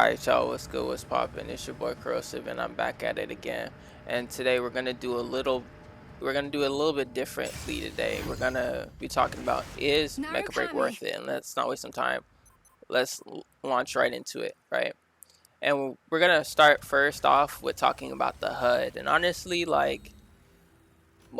Alright y'all, what's good, what's poppin'? It's your boy Corrosive and I'm back at it again. And today we're gonna do a little bit differently today. We're gonna be talking about, is Mecha Break Narukami. worth it? And let's not waste some time. Let's launch right into it, right? And we're gonna start first off with talking about the HUD. And honestly, like,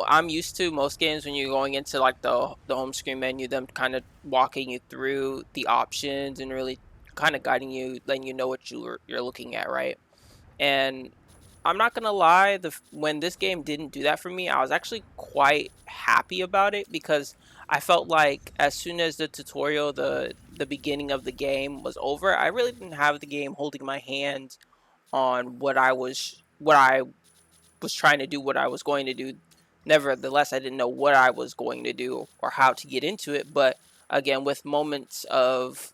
I'm used to most games when you're going into like the home screen menu, them kind of walking you through the options and really kind of guiding you, letting you know what you're looking at, right? And I'm not gonna lie, when this game didn't do that for me, I was actually quite happy about it because I felt like as soon as the tutorial, the beginning of the game was over, I really didn't have the game holding my hand on what I was trying to do, what I was going to do. Nevertheless, I didn't know what I was going to do or how to get into it. But again, with moments of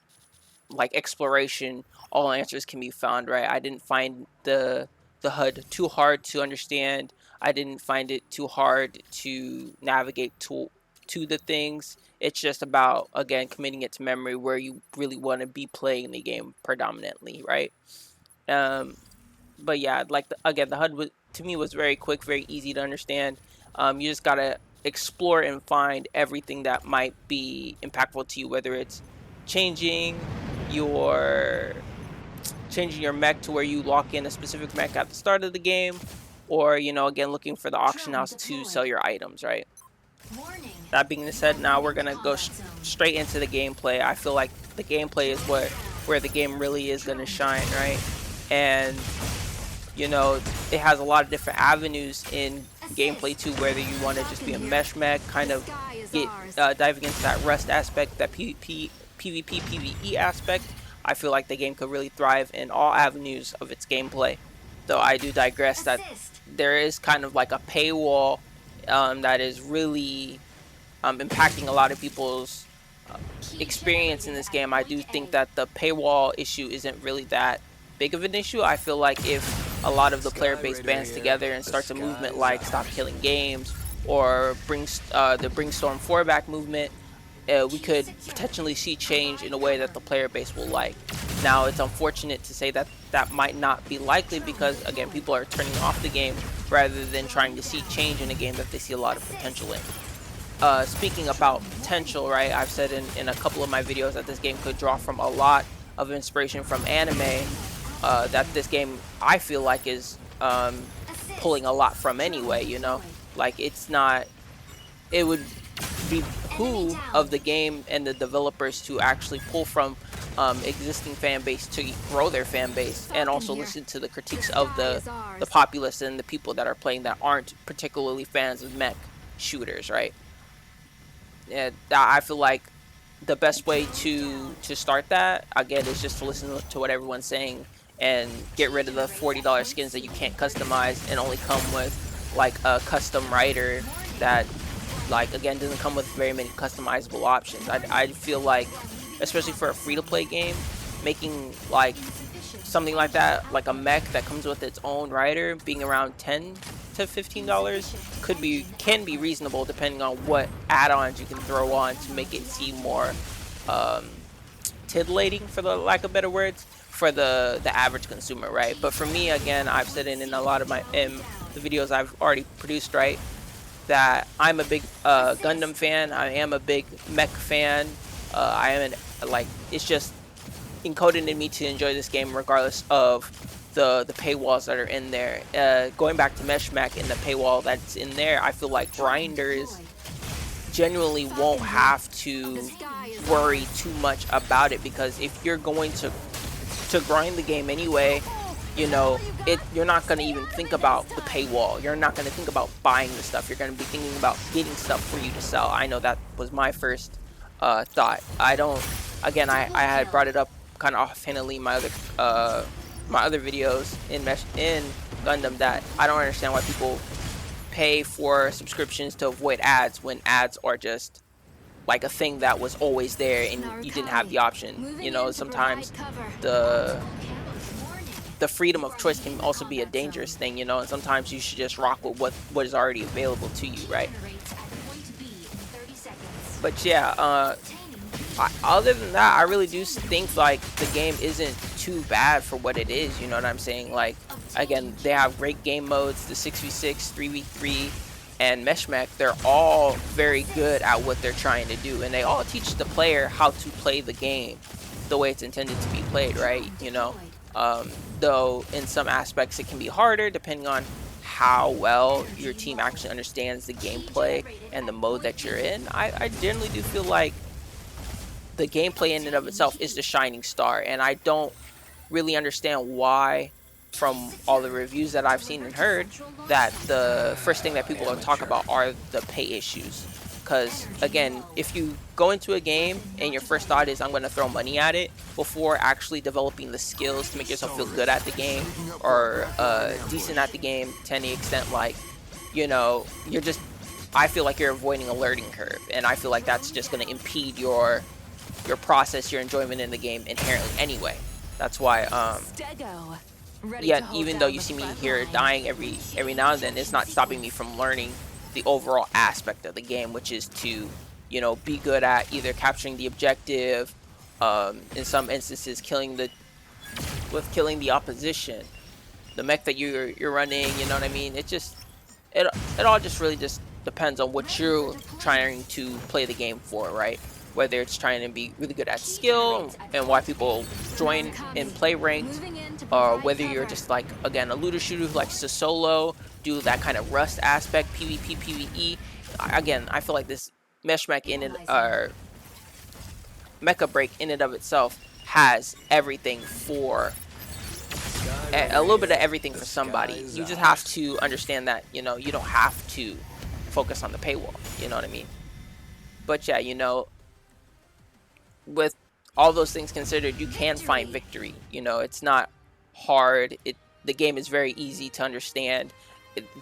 like exploration, all answers can be found, right? I didn't find the HUD too hard to understand. I didn't find it too hard to navigate to the things. It's just about, again, committing it to memory where you really want to be playing the game predominantly, right? Um, but yeah, like again, the HUD was, to me, was very quick, very easy to understand. You just gotta explore and find everything that might be impactful to you, whether it's changing your changing your mech to where you lock in a specific mech at the start of the game, or again, looking for the auction Drone house to sell deployed. your items, right? Warning. That being said, now we're Moving to gonna go combat zone. straight into the gameplay. I feel like the gameplay is where the game really is gonna Drone shine, right? deployed. And you know, it has a lot of different avenues in gameplay Assist. too, whether you want to just Falcon be a here. mesh mech, kind The of sky is get ours. diving into that rust aspect, that PvP, PvE aspect. I feel like the game could really thrive in all avenues of its gameplay. Though I do digress that Assist. there is kind of like a paywall that is really impacting a lot of people's uh, Key experience in generated this at game. I do point think A. that the paywall issue isn't really that big of an issue. I feel like if a lot of the player Sky base Raider bands here. together and The starts a sky movement is like Stop ours. Killing Games or the Bring Storm 4 back movement, we Key could secured. potentially see change in Provide a way that cover. the player base will like. Now, it's unfortunate to say that that might not be likely Drone because, again, deployed. people are turning off the game rather than trying Drone to see down. change in a game that they see a lot of Assist. potential in. Speaking about Drone potential, ready. right? I've said in a couple of my videos that this game could draw from a lot of inspiration from anime. That this game, I feel like, is pulling Assist. a lot from Drone anyway. deployed. Like it's not. It would Enemy behoove of down. the game and the developers to actually pull from existing fan base to grow their fan base, and Falcon also here. listen to the The critiques of sky the is the ours. populace and the people that are playing that aren't particularly fans of mech shooters, right? And I feel like the best way Drone to down. start that again is just to listen to what everyone's saying and get Key rid of the generated at $40 point skins that you C. can't customize and only come with like a custom writer Warning. that, like, again, doesn't come with very many customizable options. I feel like, especially for a free-to-play game, making like Insufficient. something like that, like a Output. mech that comes with its own writer, being around $10 to $15 Insufficient could be engine can be output. reasonable depending on what add-ons you can throw on to make it seem more um, titillating, for the lack of better words, for the average consumer, right? Key But for me, generated again, at I've said point it in a C. lot of my Drone in down. the videos I've already produced, right? That I'm a big Gundam Assist. fan. I am a big mech fan. I am like, it's just encoded in me to enjoy this game regardless of the paywalls that are in there. Going back to Meshmac and the paywall that's in there, I feel like Drone grinders deployed. genuinely won't Falcon here. have The to sky is worry ours. too much about it, because if you're going to grind the game anyway, you're not going to even think about the paywall. You're not going to think about buying the stuff. You're going to be thinking about getting stuff for you to sell. I know that was my first thought. I don't, again, I Triple had kill. brought it up kind of offhandedly in my other videos in Gundam, that I don't understand why people pay for subscriptions to avoid ads when ads are just like a thing that was always there and you didn't have Narukami. the option. Moving in to Sometimes provide cover. the Multiple kills. Warning. the freedom You of are choice moving can to also be a combat dangerous zone. thing, and sometimes you should just rock with what is already available to you, Key right? generates at point B in 30 seconds. But yeah, Obtaining key. other than that, I really do think like the game isn't too bad for what it is. You know what I'm saying? Like, again, Obtain they have key. great game modes, the 6v6, 3v3, and Mech. They're all very good at what they're trying to do, and they all teach the player how to play the game the way it's intended to be played, right? Drone You know, deployed. though in some aspects it can be harder depending on how well your Energy team low. actually understands the Key gameplay generated and the at mode point that you're B. in. I generally do feel like the gameplay in and of Obtain itself is the key. shining star, and I don't really understand why, from all the Secured. reviews that I've seen Delivered and to heard, central launch that site. the first thing that people are talk Amateur. about are the pay issues. Because Energy again, low. if you go into a game Weapon and not your first thought ready. is I'm going to throw money at it before actually developing the skills to make yourself feel good at the game, Sneaking up for a or backyard decent ambush. at the game to any extent, like, you know, you're just, I feel like you're avoiding a learning curve, and I feel like that's Drone just going to down. impede your process, your enjoyment in the game inherently anyway. That's why Stego. Ready yet to hold even though down you the see me front here line. dying every now and then, it's not stopping me from learning the overall aspect of the game, which is to, you know, be good at either capturing the objective, in some instances killing the opposition, the mech that you're running. You know what I mean? It it all just really just depends on what Ready for you're deployment. trying to play the game for, right? Whether it's trying to be really good at Key skill generates at and why point people A. join and play ranked, Moving in to or provide whether you're cover. just like, again, a looter shooter who likes to solo, do that kind of rust aspect, PvP, PvE. Again, I feel like this Mech in it, Analyzing. or Mecha Break in and of itself, has everything for Sky a little bit of area. everything The for sky somebody. is You just have ours. to understand that, you know, you don't have to focus on the paywall. You know what I mean? But yeah, you know, with all those things considered, you can find Victory. victory. You know, it's not hard. The game is very easy to understand.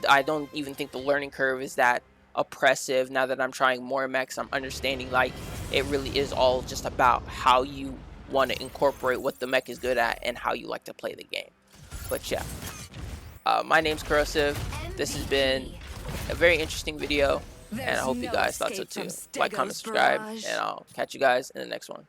I don't even think the learning curve is that oppressive. Now that I'm trying more mechs, I'm understanding like it really is all just about how you want to incorporate what the mech is good at and how you like to play the game. But yeah, my name's Corrosive. This has been MVP. a very interesting video, and I There's hope you no guys thought so escape from too. Like, comment, Stego's subscribe, barrage. and I'll catch you guys in the next one.